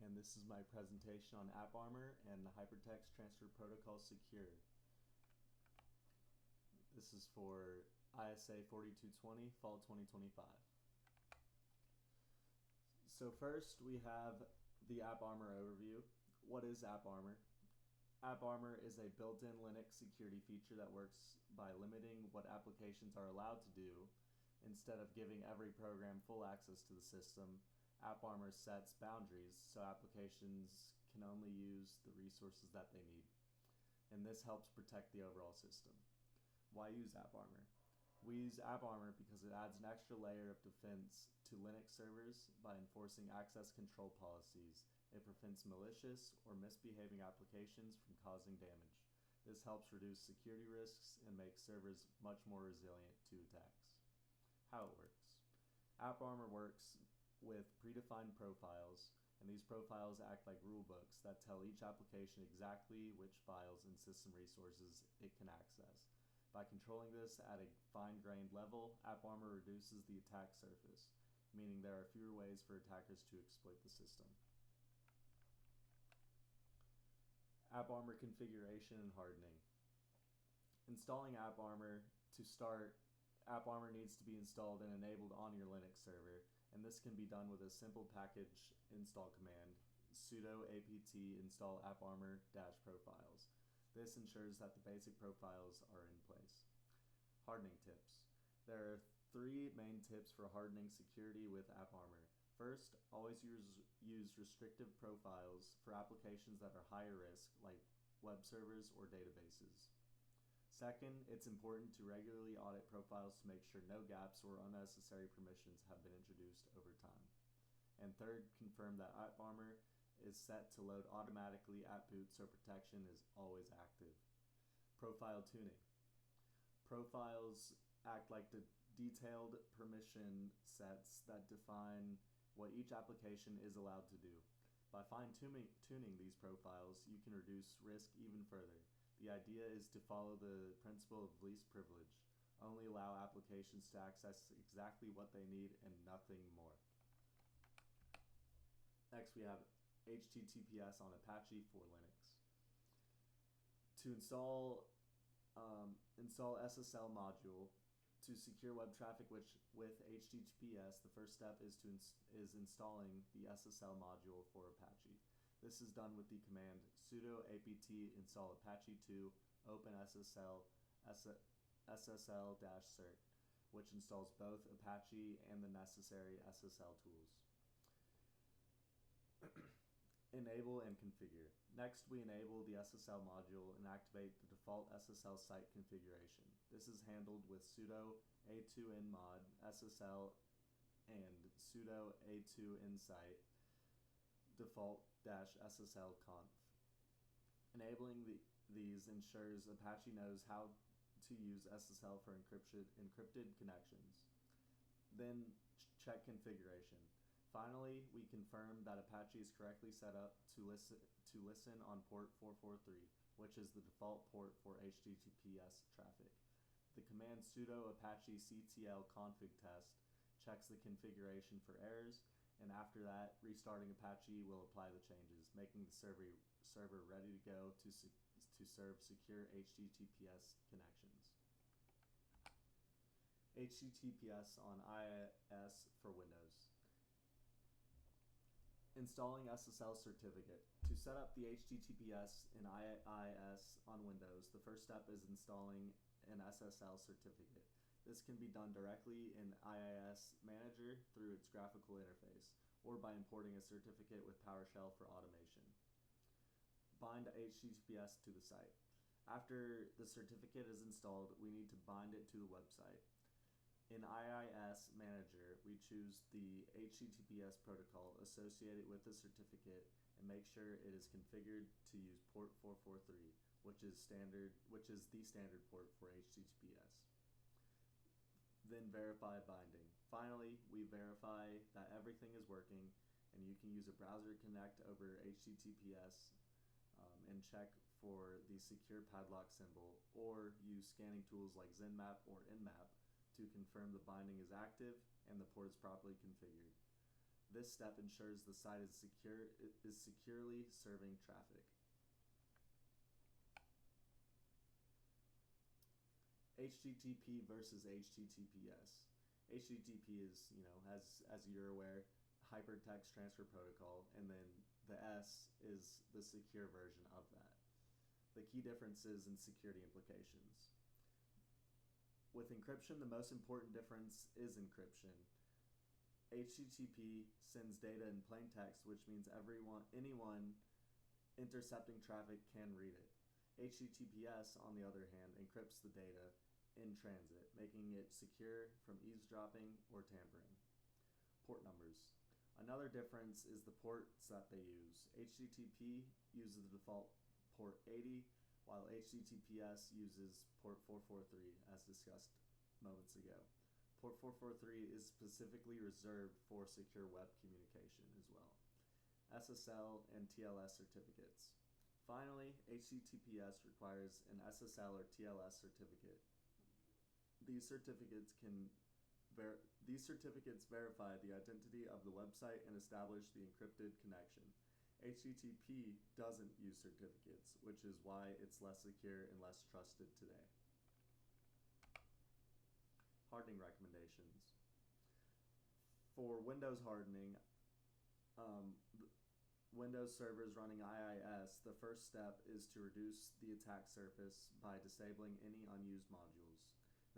and this is my presentation on AppArmor and the Hypertext Transfer Protocol Secure. This is for ISA 4220, Fall 2025. So first we have the AppArmor overview. What is AppArmor? AppArmor is a built-in Linux security feature that works by limiting what applications are allowed to do. Instead of giving every program full access to the system, AppArmor sets boundaries so applications can only use the resources that they need. And this helps protect the overall system. Why use AppArmor? We use AppArmor because it adds an extra layer of defense to Linux servers by enforcing access control policies. It prevents malicious or misbehaving applications from causing damage. This helps reduce security risks and makes servers much more resilient to attacks. How it works. AppArmor works with predefined profiles, and these profiles act like rulebooks that tell each application exactly which files and system resources it can access. By controlling this at a fine-grained level, AppArmor reduces the attack surface, meaning there are fewer ways for attackers to exploit the system. AppArmor configuration and hardening. Installing AppArmor. To start, AppArmor needs to be installed and enabled on your Linux server, and this can be done with a simple package install command, sudo apt install AppArmor-profiles. This ensures that the basic profiles are in place. Hardening tips. There are 3 main tips for hardening security with AppArmor. First, always use restrictive profiles for applications that are higher risk, like web servers or databases. Second, it's important to regularly audit profiles to make sure no gaps or unnecessary permissions have been introduced over time. And third, confirm that AppArmor is set to load automatically at boot so protection is always active. Profile tuning. Profiles act like the detailed permission sets that define what each application is allowed to do. By fine-tuning these profiles, you can reduce risk even further. The idea is to follow the principle of least privilege. Only allow applications to access exactly what they need and nothing more. Next, we have HTTPS on Apache for Linux. To install SSL module to secure web traffic with HTTPS, the first step is installing the SSL module for Apache. This is done with the command sudo apt install apache2 openSSL ssl-cert, which installs both Apache and the necessary SSL tools. Enable and configure. Next, we enable the SSL module and activate the default SSL site configuration. This is handled with sudo a2nmod ssl and sudo a2insite default-ssl conf. Enabling these ensures Apache knows how to use SSL for encrypted connections. Then check configuration. Finally, we confirm that Apache is correctly set up to listen on port 443, which is the default port for HTTPS traffic. The command sudo apache ctl config test checks the configuration for errors, and after that, restarting Apache will apply the changes, making the server ready to go to serve secure HTTPS connections. HTTPS on IIS for Windows. Installing SSL certificate. To set up the HTTPS in IIS on Windows, the first step is installing an SSL certificate. This can be done directly in IIS Manager through its graphical interface, or by importing a certificate with PowerShell for automation. Bind HTTPS to the site. After the certificate is installed, we need to bind it to the website. In IIS Manager, we choose the HTTPS protocol associated with the certificate and make sure it is configured to use port 443, which is the standard port for HTTPS. Then verify binding. Finally, we verify that everything is working, and you can use a browser to connect over HTTPS and check for the secure padlock symbol, or use scanning tools like ZenMap or Nmap to confirm the binding is active and the port is properly configured. This step ensures the site is securely serving traffic. HTTP versus HTTPS. HTTP is, as you're aware, hypertext transfer protocol, and then the S is the secure version of that. The key differences and security implications. With encryption, the most important difference is encryption. HTTP sends data in plain text, which means anyone intercepting traffic can read it. HTTPS, on the other hand, encrypts the data in transit, making it secure from eavesdropping or tampering. Port numbers. Another difference is the ports that they use. HTTP uses the default port 80, while HTTPS uses port 443, as discussed moments ago. Port 443 is specifically reserved for secure web communication as well. SSL and TLS certificates. Finally, HTTPS requires an SSL or TLS certificate. These certificates verify the identity of the website and establish the encrypted connection. HTTP doesn't use certificates, which is why it's less secure and less trusted today. Hardening recommendations. For Windows hardening, Windows servers running IIS, the first step is to reduce the attack surface by disabling any unused modules.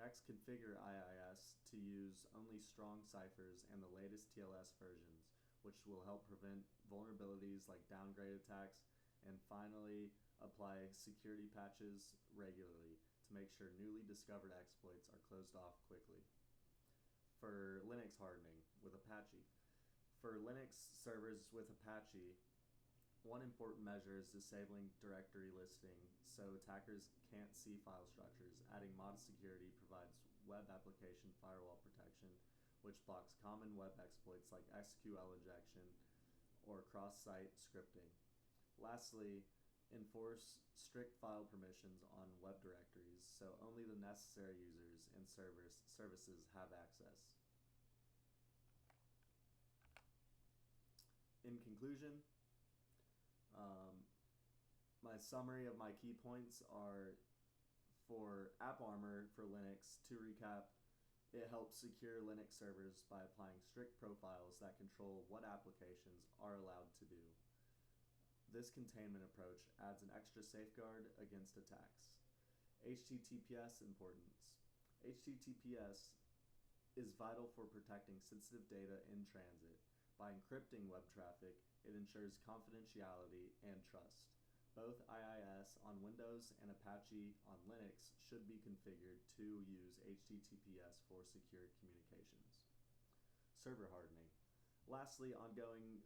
Next, configure IIS to use only strong ciphers and the latest TLS versions, which will help prevent vulnerabilities like downgrade attacks. And finally, apply security patches regularly to make sure newly discovered exploits are closed off quickly. For Linux hardening with Apache. For Linux servers with Apache, one important measure is disabling directory listing so attackers can't see file structures. Adding modest security provides web application firewall protection, which blocks common web exploits like SQL injection or cross-site scripting. Lastly, enforce strict file permissions on web directories so only the necessary users and services have access. In conclusion, my summary of my key points are: for AppArmor for Linux, to recap, it helps secure Linux servers by applying strict profiles that control what applications are allowed to do. This containment approach adds an extra safeguard against attacks. HTTPS importance. HTTPS is vital for protecting sensitive data in transit. By encrypting web traffic, it ensures confidentiality and trust. Both IIS on Windows and Apache on Linux should be configured to use HTTPS for secure communications. Server hardening. Lastly, ongoing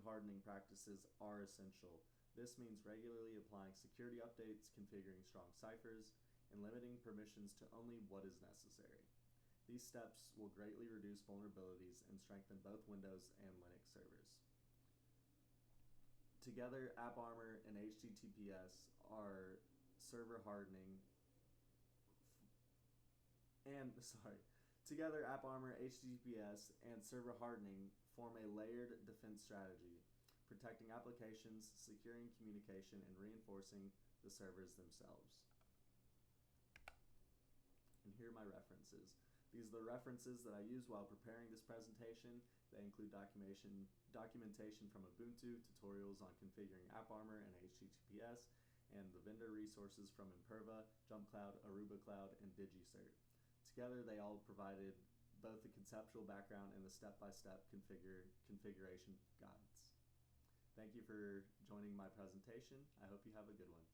hardening practices are essential. This means regularly applying security updates, configuring strong ciphers, and limiting permissions to only what is necessary. These steps will greatly reduce vulnerabilities and strengthen both Windows and Linux servers. Together, AppArmor and HTTPS are server hardening. Together, AppArmor, HTTPS, and server hardening form a layered defense strategy, protecting applications, securing communication, and reinforcing the servers themselves. And here are my references. These are the references that I used while preparing this presentation. They include documentation from Ubuntu, tutorials on configuring AppArmor and HTTPS, and the vendor resources from Imperva, JumpCloud, Aruba Cloud, and DigiCert. Together, they all provided both the conceptual background and the step-by-step configuration guides. Thank you for joining my presentation. I hope you have a good one.